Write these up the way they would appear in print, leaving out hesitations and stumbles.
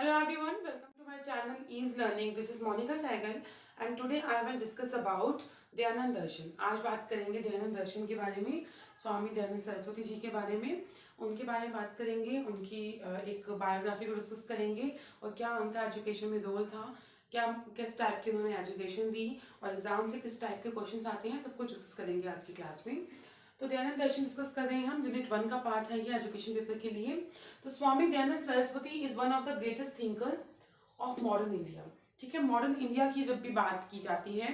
Hello everyone, welcome to my channel Ease Learning. This is Monica Saigal and today I will discuss about Dayanand दर्शन. आज बात करेंगे दयानंद दर्शन के बारे में, स्वामी दयानंद सरस्वती जी के बारे में. उनके बारे में बात करेंगे, उनकी एक बायोग्राफी को डिस्कस करेंगे और क्या उनका एजुकेशन में रोल था, क्या किस टाइप की उन्होंने एजुकेशन दी और एग्जाम से किस टाइप के क्वेश्चन आते हैं, सब कुछ डिस्कस करेंगे आज की क्लास में. तो दयानंद दर्शन डिस्कस कर रहे हैं हम. यूनिट 1 का पार्ट है ये एजुकेशन पेपर के लिए. तो Swami Dayanand Saraswati is one of the greatest thinker of modern India. ठीक है, मॉडर्न इंडिया की जब भी बात की जाती है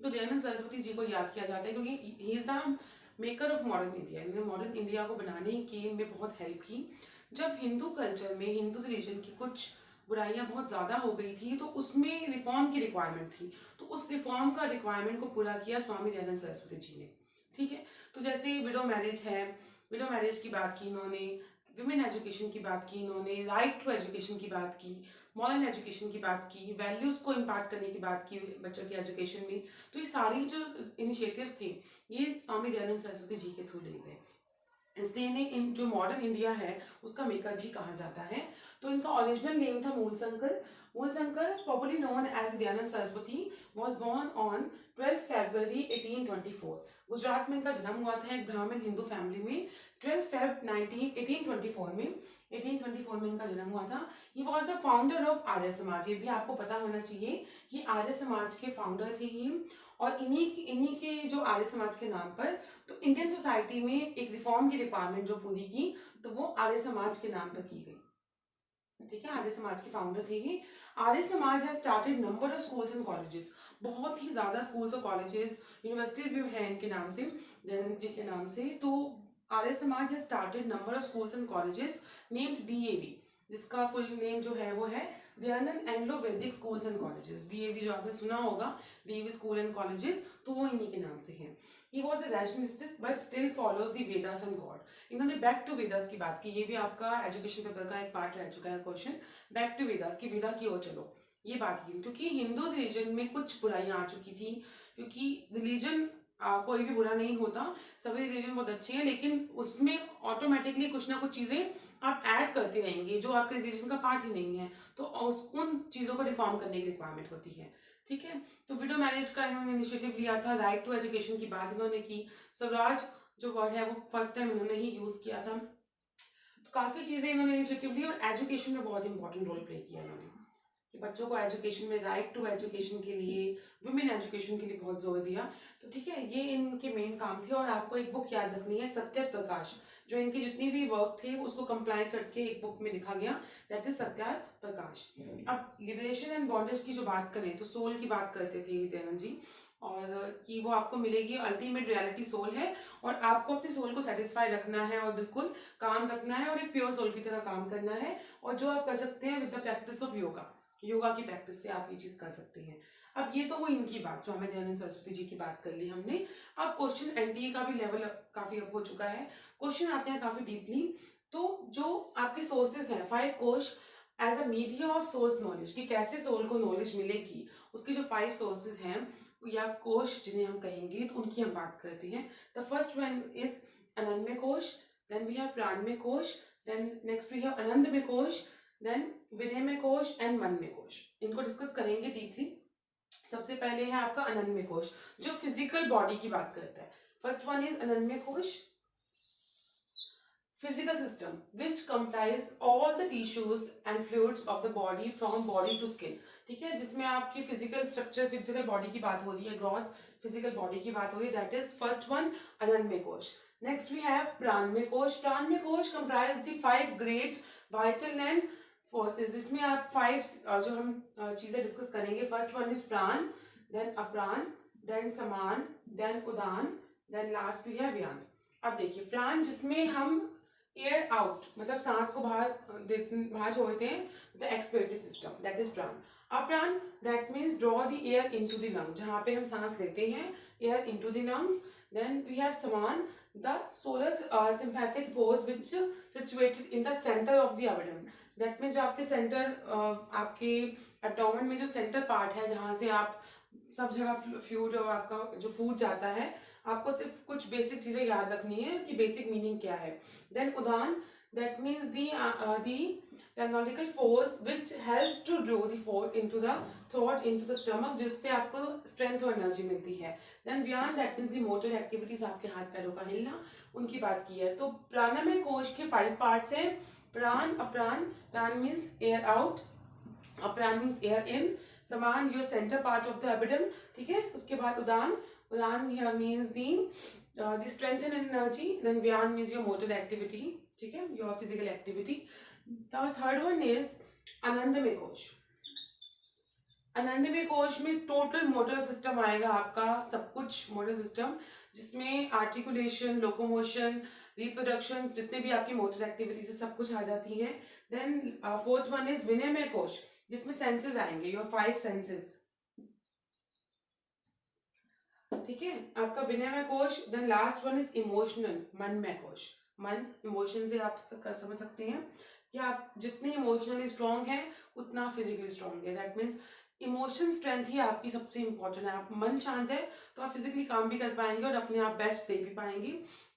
तो दयानंद सरस्वती जी को याद किया जाता है क्योंकि he is the maker of modern India. इन्होंने मॉडर्न इंडिया को बनाने के में बहुत हेल्प की. जब हिंदू कल्चर में, हिंदू रिलीजन की कुछ बुराइयां बहुत ज़्यादा हो गई थी तो उसमें रिफॉर्म की रिक्वायरमेंट थी. तो उस रिफॉर्म का रिक्वायरमेंट को पूरा किया स्वामी दयानंद सरस्वती जी ने. ठीक है, तो जैसे विडो मैरिज है, विडो मैरिज की बात की इन्होंने, विमेन एजुकेशन की बात की इन्होंने, राइट टू एजुकेशन की बात की, मॉडर्न एजुकेशन की बात की, वैल्यूज़ को इम्पार्ट करने की बात की बच्चों की एजुकेशन में. तो ये सारी जो इनिशिएटिव थे ये स्वामी दयानंद सरस्वती जी के थ्रू लिए गए. इसलिए इन्हें जो मॉडर्न इंडिया है उसका मेकर भी कहा जाता है. तो इनका ओरिजिनल नेम था Moolshankar. Moolshankar, popularly known as Dayanand Saraswati, was born on 12 February 1824. Gujarat में इनका जन्म हुआ था एक ब्राह्मण हिंदू फैमिली में 12 फेब 1824 में. 1824 में इनका जन्म हुआ था. He was the founder of Arya Samaj. ये भी आपको पता होना चाहिए कि आर्य समाज के फाउंडर थे ही. और इन्हीं के जो आर्य समाज के नाम पर तो इंडियन सोसाइटी में एक रिफॉर्म की रिक्वायरमेंट जो पूरी की तो वो आर्य समाज के नाम पर की गई. ठीक है, आर्य समाज के फाउंडर थे ये. Arya Samaj has started number of schools and colleges. बहुत ही ज्यादा स्कूल्स और कॉलेजेस, यूनिवर्सिटीज भी हैं इनके नाम से, दयानंद जी के नाम से. तो Arya Samaj has started number of schools and colleges named DAV, जिसका फुल नेम जो है वो है दयानंद एंग्लो वैदिक स्कूल्स एंड कॉलेजेस. डीएवी जो आपने सुना होगा, डीएवी स्कूल एंड कॉलेजेस, तो वो इन्हीं के नाम से है. He was a rationalist but still follows the Vedas and God. इन्होंने बैक टू वेदास की बात की. ये भी आपका एजुकेशन पेपर का एक पार्ट रह चुका है क्वेश्चन. बैक टू वेदास की वेदा की ओर चलो, ये बात की क्योंकि हिंदू रिलीजन में कुछ बुराइयां आ चुकी थी. क्योंकि रिलीजन कोई भी बुरा नहीं होता, सभी रिलीजन बहुत अच्छे हैं, लेकिन उसमें ऑटोमेटिकली कुछ ना कुछ चीजें आप ऐड करते रहेंगे जो आपके रिलीजन का पार्ट ही नहीं है. तो उन चीजों को रिफॉर्म करने की रिक्वायरमेंट होती है. ठीक है, तो विडो मैरिज का इन्होंने इनिशिएटिव लिया था. राइट टू एजुकेशन की बात इन्होंने की. स्वराज जो वर्ड है वो फर्स्ट टाइम इन्होंने ही यूज किया था. तो काफी चीजें इन्होंने इनिशिएटिव ली और एजुकेशन में बहुत इंपॉर्टेंट रोल प्ले किया इन्होंने कि बच्चों को एजुकेशन में, राइट टू एजुकेशन के लिए, वुमेन एजुकेशन के लिए बहुत जोर दिया. तो ठीक है, ये इनके मेन काम थे. और आपको एक बुक याद रखनी है, सत्य प्रकाश. जो इनकी जितनी भी वर्क थे उसको कंप्लाई करके एक बुक में लिखा गया, दैट इज सत्या प्रकाश. अब लिबरेशन एंड बॉन्डेज की जो बात करें तो सोल की बात करते थे दयानंद जी, और कि वो आपको मिलेगी, अल्टीमेट रियलिटी सोल है और आपको अपनी सोल को सेटिस्फाई रखना है और बिल्कुल काम रखना है और एक प्योर सोल की तरह काम करना है. और जो आप कर सकते हैं with the practice of yoga, yoga की प्रैक्टिस से आप ये चीज कर सकते हैं. अब ये तो वो इनकी बात, स्वामी दयानंद सरस्वती जी की बात कर ली हमने. अब क्वेश्चन एनडीए का भी लेवल काफी अप हो चुका है. क्वेश्चन आते हैं काफी डीपली. तो जो आपके सोर्सेज हैं, 5 कोश as a media of source knowledge, कि कैसे सोल को नॉलेज मिलेगी, उसकी जो 5 सोर्सेज हैं या कोश जिन्हें हम कहेंगे, तो उनकी हम बात करते हैं. द फर्स्ट वन इज अनन्य कोश, देन वी हैव प्राणमय कोश, देन नेक्स्ट वी हैव आनंदमय कोश, देन विनयमय कोश एंड मनमय कोश. इनको डिस्कस करेंगे डीपली. सबसे पहले है आपका अनन्य कोश जो फिजिकल बॉडी की बात करता है. फर्स्ट वन इज अनन्य कोश, physical system which comprise all the tissues and fluids of the body from body to skin. ठीक है, जिसमें आपकी फिजिकल स्ट्रक्चर, फिजिकल बॉडी की बात हो रही है, ग्रॉस फिजिकल बॉडी की बात हो रही है, दैट इज फर्स्ट वन अनन्य कोश. नेक्स्ट वी हैव प्राणमय कोश. प्राणमय कोश comprise the 5 great vital and forces. इसमें आप 5 जो हम चीजें डिस्कस करेंगे. फर्स्ट वन इज प्राण, देन अप्राण, देन समान, then Udaan, then last we है व्यान. अब देखिए, प्राण जिसमें हम एयर आउट मतलब सांस को बाहर छोड़ते हैं, the expiratory system, that is prana. Aprana that means draw the air into the lung, जहां पे हम सांस लेते हैं, air into the lungs. Then we have samana, the solar sympathetic force which situated in the centre of the abdomen. That means जो आपके centre, आपके abdomen में जो सेंटर पार्ट है, जहां से आप सब जगह फ्लूइड और आपका जो फूड जाता है आपको सिर्फ कुछ बेसिक चीजें याद रखनी है कि बेसिक मीनिंग क्या है. Then Udaan, that means the analytical force which helps to draw the thought into the stomach, जिससे आपको strength और energy मिलती है. Then व्यान, that means the motor activities, आपके हाथ पैरों का हिलना, उनकी बात की है. तो प्राणमय कोश के 5 parts हैं. प्राण, अप्राण. प्राण means air out, अप्राण means air in. समान, your center part of the abdomen, ठीक है. उसके बाद उदान, उदान here means the strength and energy. Then व्यान means your motor activity, ठीक है, your physical activity. The third one is आनंदमय कोश. आनंदमय कोश में टोटल मोटर सिस्टम आएगा आपका, सब कुछ मोटर सिस्टम, जिसमें आर्टिकुलेशन, लोकोमोशन, रिप्रोडक्शन, जितने भी आपकी मोटर एक्टिविटीज है सब कुछ आ जाती हैं. देन फोर्थ वन इज विनयमय कोश, जिसमें सेंसेस आएंगे, योर 5 सेंसेस, ठीक है, आपका विनयमय कोश. Then last one is emotional, manmaya kosha. मन, इमोशन से आप समझ सकते हैं कि आप जितने इमोशनली स्ट्रांग हैं उतना फिजिकली स्ट्रांग है. दैट मीन्स इमोशन स्ट्रेंथ ही आपकी सबसे इंपॉर्टेंट है. आप मन शांत है तो आप फिजिकली काम भी कर पाएंगे और अपने आप बेस्ट दे भी पाएंगे.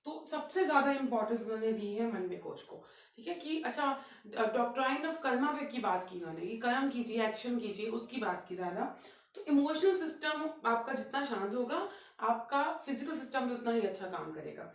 तो सबसे ज्यादा इंपॉर्टेंस उन्होंने दी है मनमय कोश को, ठीक है. कि अच्छा, डॉक्ट्राइन ऑफ कर्मा की बात की उन्होंने, कि कर्म कीजिए, एक्शन कीजिए, उसकी बात की ज्यादा. तो इमोशनल सिस्टम आपका जितना शांत होगा, आपका फिजिकल सिस्टम भी उतना ही अच्छा काम करेगा.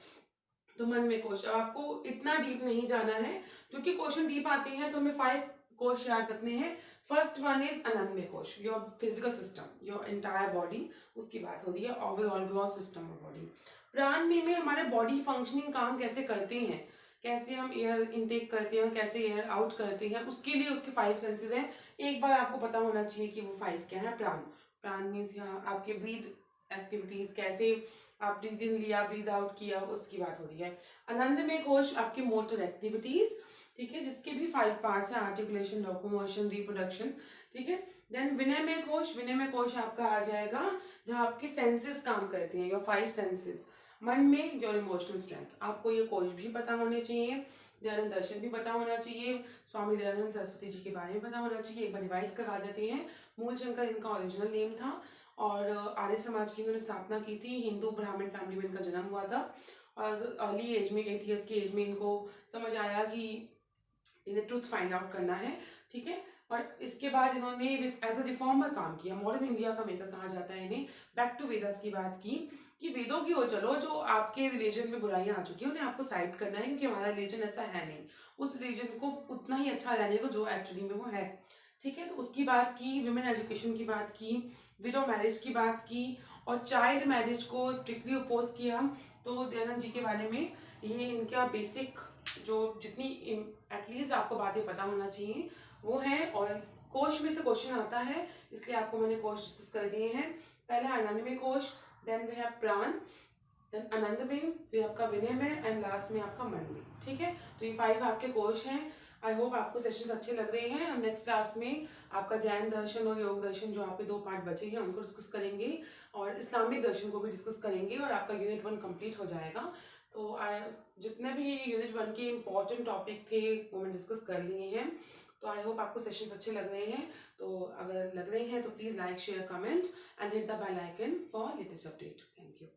तो मन में कोश, आपको इतना डीप नहीं जाना है क्योंकि क्वेश्चन डीप आते हैं, तो हमें 5 कोश याद रखने हैं. फर्स्ट वन इज आनंदमय कोश, your physical system, your entire body, उसकी बात होती है, overall gross system of body. प्राण में हमारे बॉडी फंक्शनिंग काम कैसे करते हैं, कैसे हम एयर इनटेक करते हैं, कैसे एयर आउट करते हैं, उसके लिए उसके 5 सेंसेस हैं. एक बार आपको पता होना चाहिए कि वो 5 क्या है. प्राण, प्राण मीन्स यहाँ आपके ब्रीथ एक्टिविटीज, कैसे आप ब्रीद इन लिया, ब्रीद आउट किया, उसकी बात हो रही है. आनंदमय कोश आपकी मोटर एक्टिविटीज, ठीक है, जिसके भी 5 पार्ट्स हैं, आर्टिकुलेशन, लोकोमोशन, रिप्रोडक्शन, ठीक है. देन विनयमय कोश, विनयमय कोश आपका आ जाएगा जहाँ आपके सेंसेस काम करते हैं, योर 5 सेंसेस. मन में योर इमोशनल स्ट्रेंथ. आपको ये कोश भी पता होने चाहिए, दयानंद दर्शन भी पता होना चाहिए, स्वामी दयानंद सरस्वती जी के बारे में पता होना चाहिए. एक बार रिवाइज करवा देते हैं. मूल शंकर इनका ओरिजिनल नेम था और आर्य समाज की इन्होंने स्थापना की थी. हिंदू ब्राह्मण फैमिली में इनका जन्म हुआ था और अर्ली एज में, 8 ईयर्स की एज में इनको समझ आया कि इन्हें ट्रुथ फाइंड आउट करना है, ठीक है. और इसके बाद इन्होंने एज अ रिफॉर्मर काम किया, मॉडर्न इंडिया का मेकर कहा जाता है इन्हें. बैक टू वेदास की बात की कि वेदों की ओर चलो, जो आपके रिलीजन में बुराइयां आ चुकी है उन्हें आपको साइड करना है, क्योंकि हमारा रिलीजन ऐसा है नहीं. उस रिलीजन को उतना ही अच्छा रहने दो जो एक्चुअली में वो है, ठीक है. तो उसकी बात की, विमेन एजुकेशन की बात की, विडो मैरिज की बात की और चाइल्ड मैरिज को स्ट्रिक्टली अपोज किया. तो दयानंद जी के बारे में ये इनका बेसिक जो जितनी एटलीस्ट आपको बातें पता होना चाहिए वो है. और कोश में से क्वेश्चन आता है, इसलिए आपको मैंने कोश डिस्कस कर दिए हैं. पहले आनंदमय कोश, देन वी हैव प्राण, देन आनंदमय, फिर आपका विनयमय एंड लास्ट में आपका मनमय, ठीक है. तो ये 5 आपके कोश हैं. आई होप आपको सेशंस अच्छे लग रहे हैं. हम नेक्स्ट क्लास में आपका जैन दर्शन और योग दर्शन, जो आपके 2 पार्ट बचे हैं, उनको डिस्कस करेंगे और इस्लामिक दर्शन को भी डिस्कस करेंगे और आपका यूनिट 1 कंप्लीट हो जाएगा. तो जितने भी यूनिट 1 के इंपॉर्टेंट टॉपिक थे वो मैंने डिस्कस कर लिए हैं. तो आई होप आपको सेशंस अच्छे लग रहे हैं. तो अगर लग रहे हैं तो please like, share, comment and hit the bell icon for latest update. Thank you.